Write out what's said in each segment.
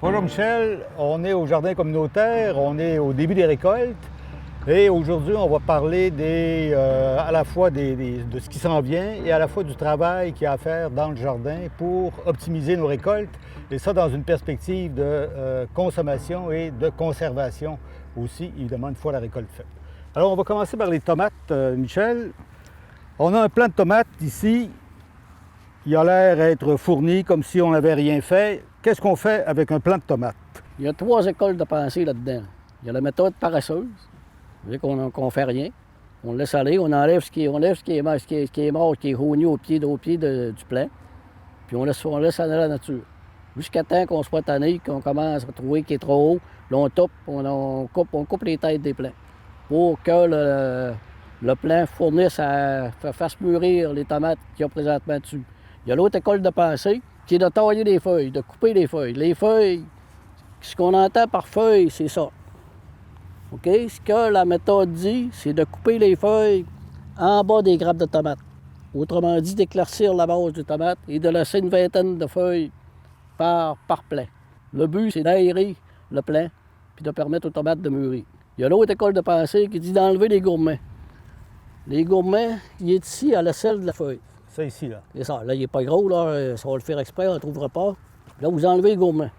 Bonjour Michel, on est au jardin communautaire, on est au début des récoltes et aujourd'hui on va parler à la fois de ce qui s'en vient et à la fois du travail qu'il y a à faire dans le jardin pour optimiser nos récoltes et ça dans une perspective de consommation et de conservation aussi, évidemment, une fois la récolte faite. Alors on va commencer par les tomates, Michel. On a un plant de tomates ici, il a l'air d'être fourni comme si on n'avait rien fait. Qu'est-ce qu'on fait avec un plant de tomates? Il y a trois écoles de pensée là-dedans. Il y a la méthode paresseuse, c'est-à-dire qu'on ne fait rien. On laisse aller, on enlève ce qui est mort, ce qui est rogné au pied du plant, puis on laisse aller à la nature. Jusqu'à temps qu'on soit tanné, qu'on commence à trouver qu'il est trop haut, là on coupe les têtes des plants pour que le plant fasse mûrir les tomates qu'il y a présentement dessus. Il y a l'autre école de pensée qui est de tailler les feuilles, de couper les feuilles. Les feuilles, ce qu'on entend par feuille, c'est ça. OK? Ce que la méthode dit, c'est de couper les feuilles en bas des grappes de tomates. Autrement dit, d'éclaircir la base de tomate et de laisser une vingtaine de feuilles par plant. Le but, c'est d'aérer le plant puis de permettre aux tomates de mûrir. Il y a l'autre école de pensée qui dit d'enlever les gourmets. Les gourmets, il est ici à l'aisselle de la feuille. Ça ici, là. C'est ça. Là, il n'est pas gros, là. Ça va le faire exprès, on ne le trouvera pas. Là, vous enlevez les gourmets.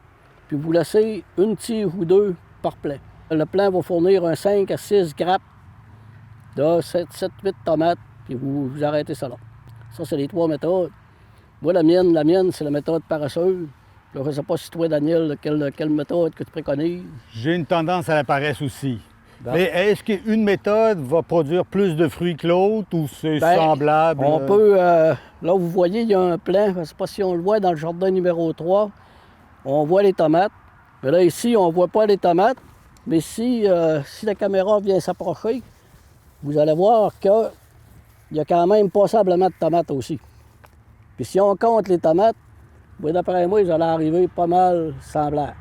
Puis vous laissez une tire ou deux par plant. Le plant va fournir un 5 à 6 grappes de 7, 8 tomates, puis vous arrêtez ça là. Ça, c'est les trois méthodes. Moi, la mienne, c'est la méthode paresseuse. Je ne sais pas si toi, Daniel, quelle méthode que tu préconises. J'ai une tendance à la paresse aussi. Bon. Mais est-ce qu'une méthode va produire plus de fruits que l'autre ou c'est semblable? On peut... là, vous voyez, il y a un plant, je ne sais pas si on le voit dans le jardin numéro 3. On voit les tomates. Mais là, ici, on ne voit pas les tomates. Mais si la caméra vient s'approcher, vous allez voir qu'il y a quand même passablement de tomates aussi. Puis si on compte les tomates, d'après moi, ils allaient arriver pas mal semblables.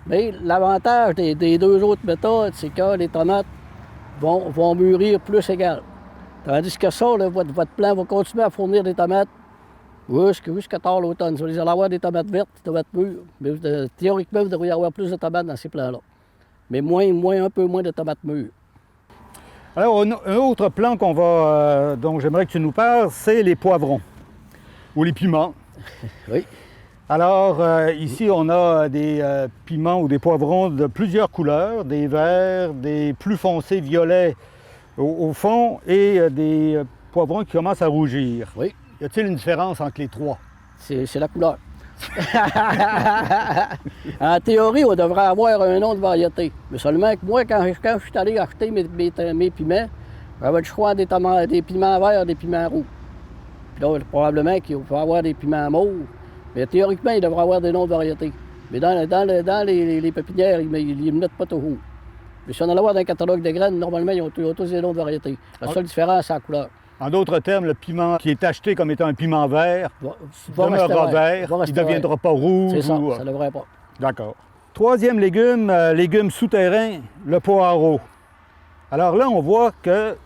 Mais l'avantage des deux autres méthodes, c'est que les tomates vont mûrir plus égales. Tandis que ça, là, votre plant va continuer à fournir des tomates jusqu'à tard l'automne. Vous allez avoir des tomates vertes, des tomates mûres. Mais théoriquement, vous devriez avoir plus de tomates dans ces plants-là. Mais un peu moins de tomates mûres. Alors, un autre plant dont j'aimerais que tu nous parles, c'est les poivrons ou les piments. Oui. Alors, ici, on a des piments ou des poivrons de plusieurs couleurs, des verts, des plus foncés violets au fond et des poivrons qui commencent à rougir. Oui. Y a-t-il une différence entre les trois? C'est la couleur. En théorie, on devrait avoir un nom de variété. Mais seulement que moi, quand je suis allé acheter mes piments, j'avais le choix des piments verts et des piments rouges. Puis là, probablement qu'il faut avoir des piments mauves. Mais théoriquement, il devrait avoir des noms de variétés. Mais dans les pépinières, ils ne mettent pas toujours. Mais si on allait voir dans un catalogue de graines, normalement, ils ont tous des noms de variétés. La seule différence, c'est la couleur. En d'autres termes, le piment qui est acheté comme étant un piment vert demeurera vert, il ne deviendra pas rouge. C'est ça, ça ne devrait pas. D'accord. Troisième légume souterrain, le poireau. Alors là, on voit que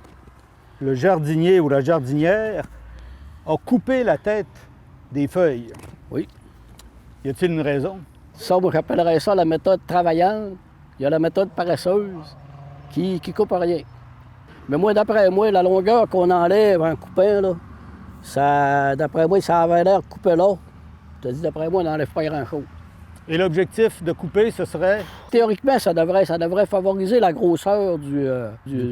le jardinier ou la jardinière a coupé la tête des feuilles. Oui. Y a-t-il une raison? Ça, moi, j'appellerais ça la méthode travaillante. Il y a la méthode paresseuse qui coupe rien. Mais moi, d'après moi, la longueur qu'on enlève en coupant, là, d'après moi, ça avait l'air coupé là. Je te dis, d'après moi, on n'enlève pas grand-chose. Et l'objectif de couper, ce serait? Théoriquement, ça devrait favoriser la grosseur du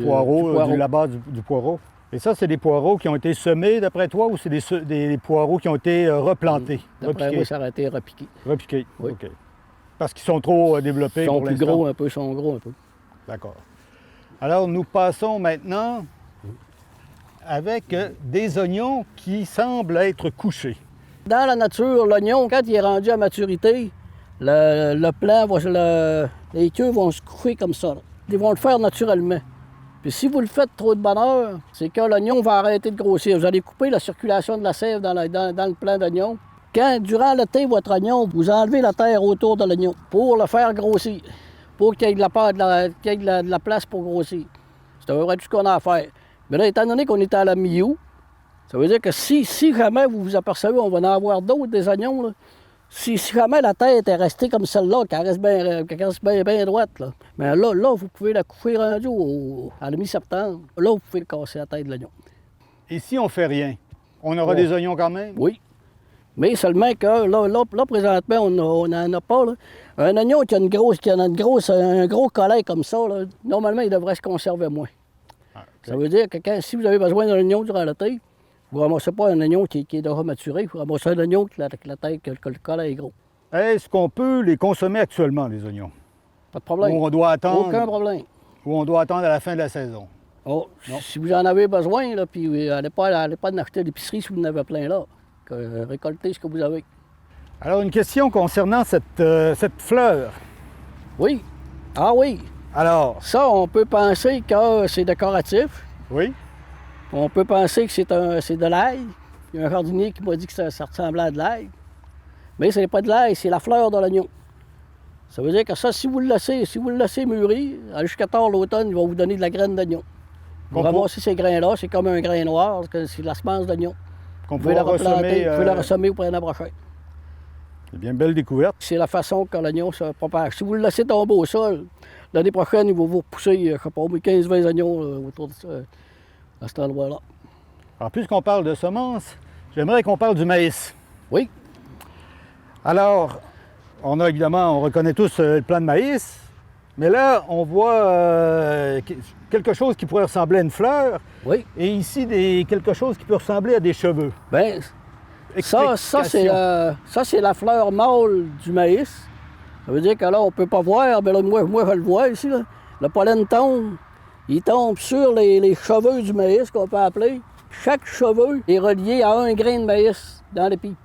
poireau, de la base du poireau. Et ça, c'est des poireaux qui ont été semés, d'après toi, ou c'est des poireaux qui ont été replantés? D'après moi, ça aurait été repiqué. Repiqué, oui. OK. Parce qu'ils sont trop développés pour l'instant? Ils sont gros un peu. D'accord. Alors, nous passons maintenant avec des oignons qui semblent être couchés. Dans la nature, l'oignon, quand il est rendu à maturité, le plant, les queues vont se coucher comme ça. Ils vont le faire naturellement. Puis si vous le faites trop de bonne heure, c'est que l'oignon va arrêter de grossir. Vous allez couper la circulation de la sève dans le plant d'oignon. Quand, durant l'été, votre oignon, vous enlevez la terre autour de l'oignon pour le faire grossir, pour qu'il y ait de la place pour grossir. C'est à peu près tout ce qu'on a à faire. Mais là, étant donné qu'on est à la mi-août, ça veut dire que si jamais vous vous apercevez, on va en avoir d'autres, des oignons, là, Si jamais la tête est restée comme celle-là, qu'elle reste bien droite, là. Mais là, vous pouvez la couper rendue à la mi-septembre. Là, vous pouvez casser la tête de l'oignon. Et si on fait rien, on aura Oh. des oignons quand même? Oui. Mais seulement que là présentement, on n'en a pas. Là. Un oignon qui a un gros collet comme ça, là, normalement, il devrait se conserver moins. Ah, ok. Ça veut dire que si vous avez besoin d'un oignon durant l'été, vous ne ramassez pas un oignon qui est déjà maturé, vous ramassez un oignon que le collet est gros. Est-ce qu'on peut les consommer actuellement, les oignons? Pas de problème. Ou on doit attendre, Aucun problème. ou on doit attendre à la fin de la saison? Oh, si vous en avez besoin, là, puis allez pas en acheter à l'épicerie si vous en avez plein là. Récoltez ce que vous avez. Alors, une question concernant cette fleur. Oui. Ah oui. Alors, Ça, on peut penser que c'est décoratif. oui? On peut penser que c'est de l'ail. Il y a un jardinier qui m'a dit que ça ressemblait à de l'ail. Mais ce n'est pas de l'ail, c'est la fleur de l'oignon. Ça veut dire que ça, si vous le laissez mûrir, jusqu'à tard l'automne, il va vous donner de la graine d'oignon. Vous Qu'on ramassez ces grains-là, c'est comme un grain noir, c'est la semence d'oignon. Qu'on Vous pouvez la pourra replanter, vous pouvez la ressemer. ressemer au printemps prochain. C'est bien belle découverte. C'est la façon que l'oignon se propage. Si vous le laissez tomber au sol, l'année prochaine, il va vous repousser, je sais pas, 15-20 oignons autour de ça, à cet endroit-là. Alors, puisqu'on parle de semences, j'aimerais qu'on parle du maïs. Oui, Alors, on reconnaît tous le plant de maïs, mais là, on voit quelque chose qui pourrait ressembler à une fleur, oui. et ici, quelque chose qui peut ressembler à des cheveux. Bien, ça c'est la fleur mâle du maïs. Ça veut dire que là, on ne peut pas voir, mais là, moi, je le vois ici. Là. Le pollen tombe, il tombe sur les cheveux du maïs, qu'on peut appeler. Chaque cheveu est relié à un grain de maïs dans l'épi.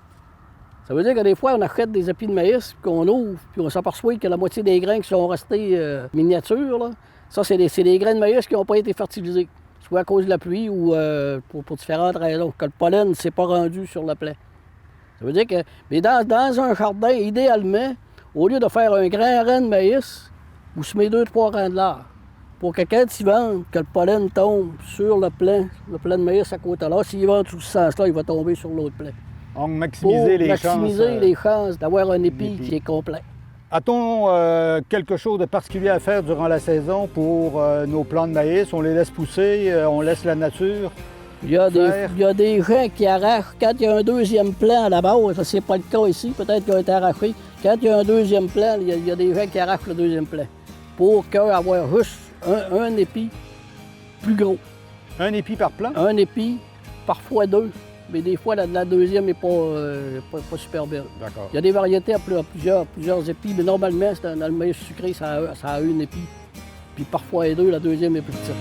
Ça veut dire que des fois, on achète des épis de maïs, qu'on ouvre, puis on s'aperçoit que la moitié des grains qui sont restés miniatures, là, ça, c'est des grains de maïs qui n'ont pas été fertilisés, soit à cause de la pluie ou pour différentes raisons, que le pollen ne s'est pas rendu sur le plant. Ça veut dire que, mais dans un jardin, idéalement, au lieu de faire un grand rang de maïs, vous semez 2-3 rangs de lard. Pour que quand ils vendent, que le pollen tombe sur le plant de maïs à côté là, s'il vend sous ce sens-là, il va tomber sur l'autre plant. Donc, Pour maximiser maximiser les chances d'avoir un épi épi. qui est complet. A-t-on quelque chose de particulier à faire durant la saison pour nos plants de maïs? On les laisse pousser, on laisse la nature? Il y a faire. des gens qui arrachent, quand il y a un deuxième plant à la base, ça c'est pas le cas ici, peut-être qu'il a été arraché. Quand il y a un deuxième plant, il y a des gens qui arrachent le deuxième plant pour avoir juste un épi plus gros. Un épi par plant? Un épi, parfois deux, mais des fois la deuxième n'est pas super belle. D'accord. Il y a des variétés à plusieurs épis, mais normalement, dans le maïs sucré, ça a un épi. Puis parfois deux, la deuxième est plus petite.